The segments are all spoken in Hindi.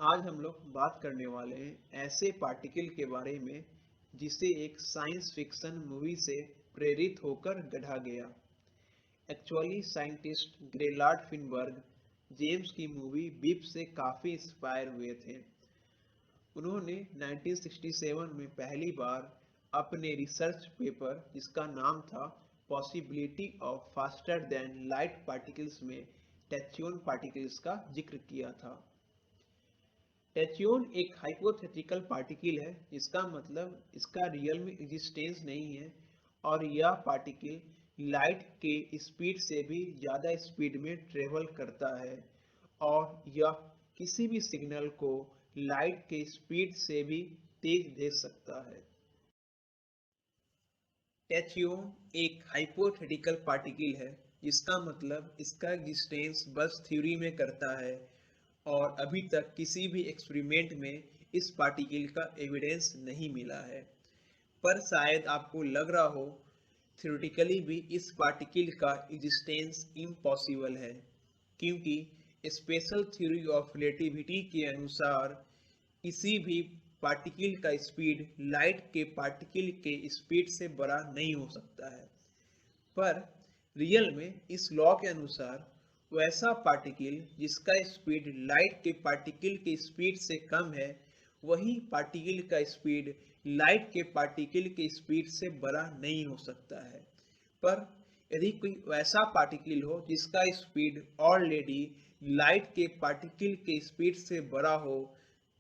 आज हम लोग बात करने वाले हैं ऐसे पार्टिकल के बारे में जिसे एक साइंस फिक्शन मूवी से प्रेरित होकर गढ़ा गया। एक्चुअली साइंटिस्ट ग्रेलार्ड फिनबर्ग जेम्स की मूवी बीप से काफी इंस्पायर हुए थे। उन्होंने 1967 में पहली बार अपने रिसर्च पेपर जिसका नाम था possibility of faster than light particles में टैच्यून पार्टिकल्स का जिक्र किया था। टैच्यून एक हाइपोथेटिकल पार्टिकल है जिसका मतलब इसका रियल में एग्जिस्टेंस नहीं है और यह पार्टिकल लाइट के स्पीड से भी ज़्यादा स्पीड में ट्रेवल करता है और यह किसी भी सिग्नल को लाइट के स्पीड से भी तेज दे सकता है। टैच्यून एक हाइपोथेटिकल पार्टिकल है जिसका मतलब इसका एग्जिस्टेंस बस थ्योरी में करता है और अभी तक किसी भी एक्सपेरिमेंट में इस पार्टिकल का एविडेंस नहीं मिला है। पर शायद आपको लग रहा हो थ्योरेटिकली भी इस पार्टिकल का एग्जिस्टेंस इम्पॉसिबल है, क्योंकि स्पेशल थ्योरी ऑफ रिलेटिविटी के अनुसार किसी भी पार्टिकल का स्पीड लाइट के पार्टिकल के स्पीड से बड़ा नहीं हो सकता है। पर रियल में इस लॉ के अनुसार वैसा पार्टिकल जिसका स्पीड लाइट के पार्टिकल के स्पीड से कम है, वही पार्टिकल का स्पीड लाइट के पार्टिकल के स्पीड से बड़ा नहीं हो सकता है। पर यदि कोई वैसा पार्टिकल हो जिसका स्पीड ऑलरेडी लाइट के पार्टिकल के स्पीड से बड़ा हो,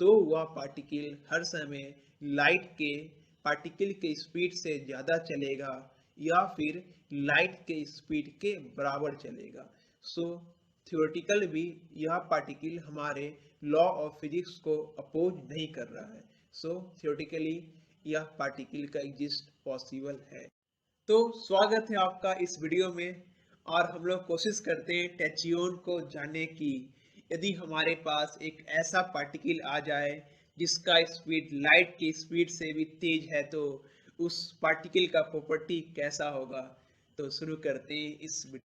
तो वह पार्टिकल हर समय लाइट के पार्टिकल के स्पीड से ज़्यादा चलेगा या फिर लाइट के स्पीड के बराबर चलेगा। सो थ्योरेटिकल भी यह पार्टिकल हमारे लॉ ऑफ फिजिक्स को अपोज नहीं कर रहा है। सो थ्योरेटिकली यह पार्टिकल का एग्जिस्ट पॉसिबल है। तो स्वागत है आपका इस वीडियो में और हम लोग कोशिश करते हैं टैच्यून को जानने की। यदि हमारे पास एक ऐसा पार्टिकल आ जाए जिसका स्पीड लाइट की स्पीड से भी तेज है, तो उस पार्टिकल का प्रॉपर्टी कैसा होगा। तो शुरू करते हैं इस वीडियो।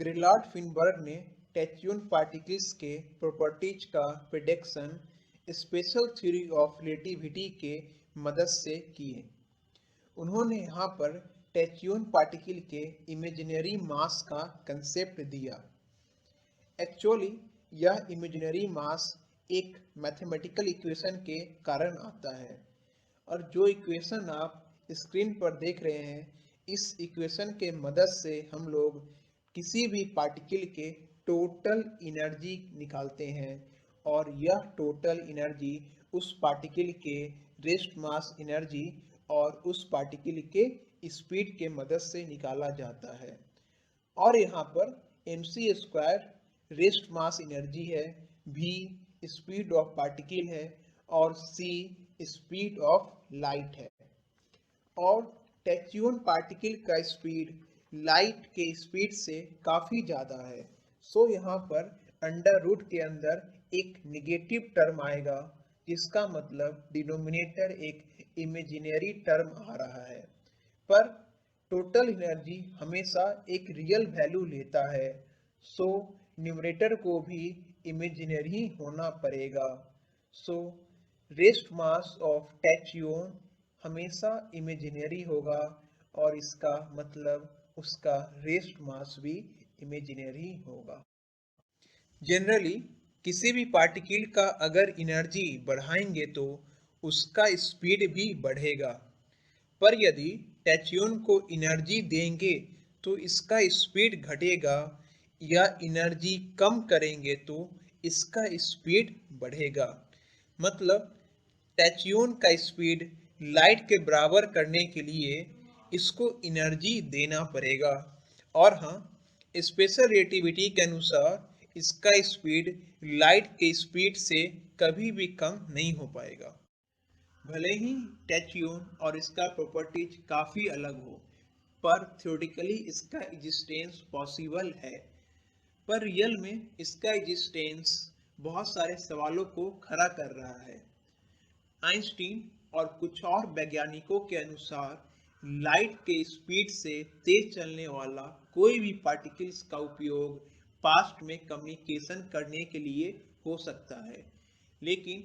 ग्रिलार्ड फिनबर्ग ने टैच्यून पार्टिकल्स के प्रॉपर्टीज का prediction special theory of relativity के मदद से किए। उन्होंने यहाँ पर टैच्यून पार्टिकल के इमेजिनरी मास का कंसेप्ट दिया। एक्चुअली यह इमेजिनरी मास एक मैथमेटिकल इक्वेशन के कारण आता है, और जो इक्वेशन आप स्क्रीन पर देख रहे हैं, इस इक्वेशन के मदद से हम लोग किसी भी पार्टिकल के टोटल एनर्जी निकालते हैं और यह टोटल एनर्जी उस पार्टिकल के रेस्ट मास एनर्जी और उस पार्टिकल के स्पीड के मदद से निकाला जाता है। और यहाँ पर mc² रेस्ट मास एनर्जी है, v स्पीड ऑफ पार्टिकल है और c स्पीड ऑफ लाइट है। और टैच्यून पार्टिकल का स्पीड लाइट के स्पीड से काफ़ी ज़्यादा है। सो यहाँ पर अंडर रूट के अंदर एक निगेटिव टर्म आएगा, जिसका मतलब डिनोमिनेटर एक इमेजिनरी टर्म आ रहा है। पर टोटल एनर्जी हमेशा एक रियल वैल्यू लेता है, सो न्यूमरेटर को भी इमेजिनरी होना पड़ेगा। सो रेस्ट मास ऑफ टैच्यून हमेशा इमेजिनरी होगा और इसका मतलब उसका रेस्ट मास भी इमेजिनरी होगा। जनरली किसी भी पार्टिकल का अगर एनर्जी बढ़ाएंगे तो उसका स्पीड भी बढ़ेगा, पर यदि टैच्यून को एनर्जी देंगे तो इसका स्पीड घटेगा, या एनर्जी कम करेंगे तो इसका स्पीड बढ़ेगा। मतलब टैच्यून का स्पीड लाइट के बराबर करने के लिए इसको एनर्जी देना पड़ेगा। और हाँ, स्पेशल रिलेटिविटी के अनुसार इसका स्पीड लाइट के स्पीड से कभी भी कम नहीं हो पाएगा। भले ही टैच्यून और इसका प्रॉपर्टीज काफ़ी अलग हो, पर थ्योरेटिकली इसका एग्जिस्टेंस पॉसिबल है। पर रियल में इसका एग्जिस्टेंस बहुत सारे सवालों को खड़ा कर रहा है। आइंस्टीन और कुछ और वैज्ञानिकों के अनुसार लाइट के स्पीड से तेज चलने वाला कोई भी पार्टिकल्स का उपयोग पास्ट में कम्युनिकेशन करने के लिए हो सकता है, लेकिन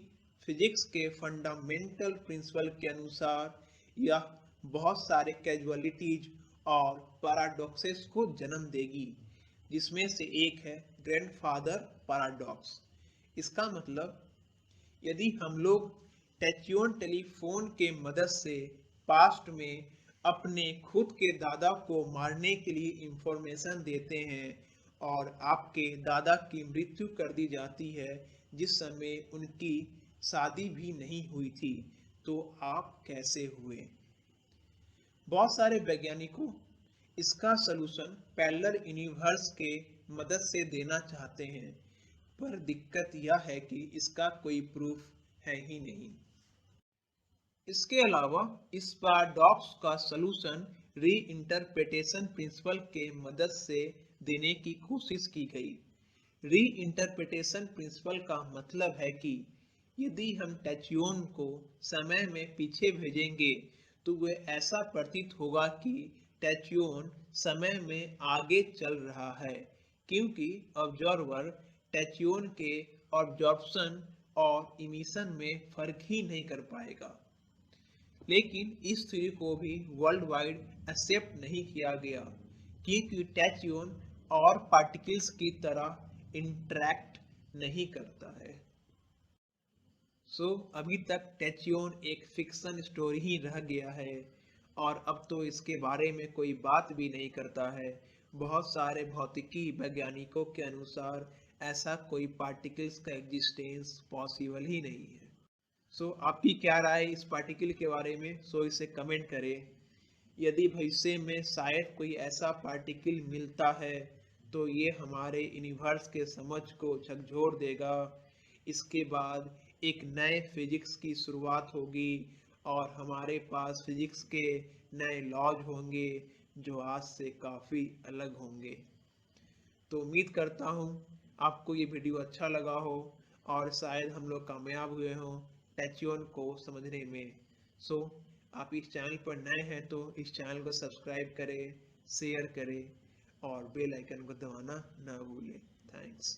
फिजिक्स के फंडामेंटल प्रिंसिपल के अनुसार यह बहुत सारे कैजुअलिटीज और पैराडॉक्सेस को जन्म देगी, जिसमें से एक है ग्रैंडफादर पैराडॉक्स। इसका मतलब यदि हम लोग टैच्यून टेलीफोन के मदद से पास्ट में अपने खुद के दादा को मारने के लिए इंफॉर्मेशन देते हैं और आपके दादा की मृत्यु कर दी जाती है जिस समय उनकी शादी भी नहीं हुई थी, तो आप कैसे हुए? बहुत सारे वैज्ञानिकों इसका सलूशन पैरेलल यूनिवर्स के मदद से देना चाहते हैं, पर दिक्कत यह है कि इसका कोई प्रूफ है ही नहीं। इसके अलावा इस पैराडॉक्स का सलूशन री इंटरप्रिटेशन प्रिंसिपल के मदद से देने की कोशिश की गई। री इंटरप्रिटेशन प्रिंसिपल का मतलब है कि यदि हम टैच्यून को समय में पीछे भेजेंगे तो वह ऐसा प्रतीत होगा कि टैच्यून समय में आगे चल रहा है, क्योंकि ऑब्जर्वर टैच्यून के ऑब्जॉर्प्शन और इमिशन में फर्क ही नहीं कर पाएगा। लेकिन इस थ्योरी को भी वर्ल्ड वाइड एक्सेप्ट नहीं किया गया, क्योंकि टैच्यून और पार्टिकल्स की तरह इंटरैक्ट नहीं करता है। अभी तक टैच्यून एक फिक्शन स्टोरी ही रह गया है और अब तो इसके बारे में कोई बात भी नहीं करता है। बहुत सारे भौतिकी वैज्ञानिकों के अनुसार ऐसा कोई पार्टिकल्स का एग्जिस्टेंस पॉसिबल ही नहीं है। आपकी क्या राय है इस पार्टिकल के बारे में? इसे कमेंट करें। यदि भविष्य में शायद कोई ऐसा पार्टिकल मिलता है तो ये हमारे यूनिवर्स के समझ को झकझोर देगा। इसके बाद एक नए फिजिक्स की शुरुआत होगी और हमारे पास फिजिक्स के नए लॉज होंगे जो आज से काफ़ी अलग होंगे। तो उम्मीद करता हूँ आपको ये वीडियो अच्छा लगा हो और शायद हम लोग कामयाब हुए हों टैच्यून को समझने में। आप इस चैनल पर नए हैं तो इस चैनल को सब्सक्राइब करें, शेयर करें और बेल आइकन को दबाना ना भूलें। थैंक्स।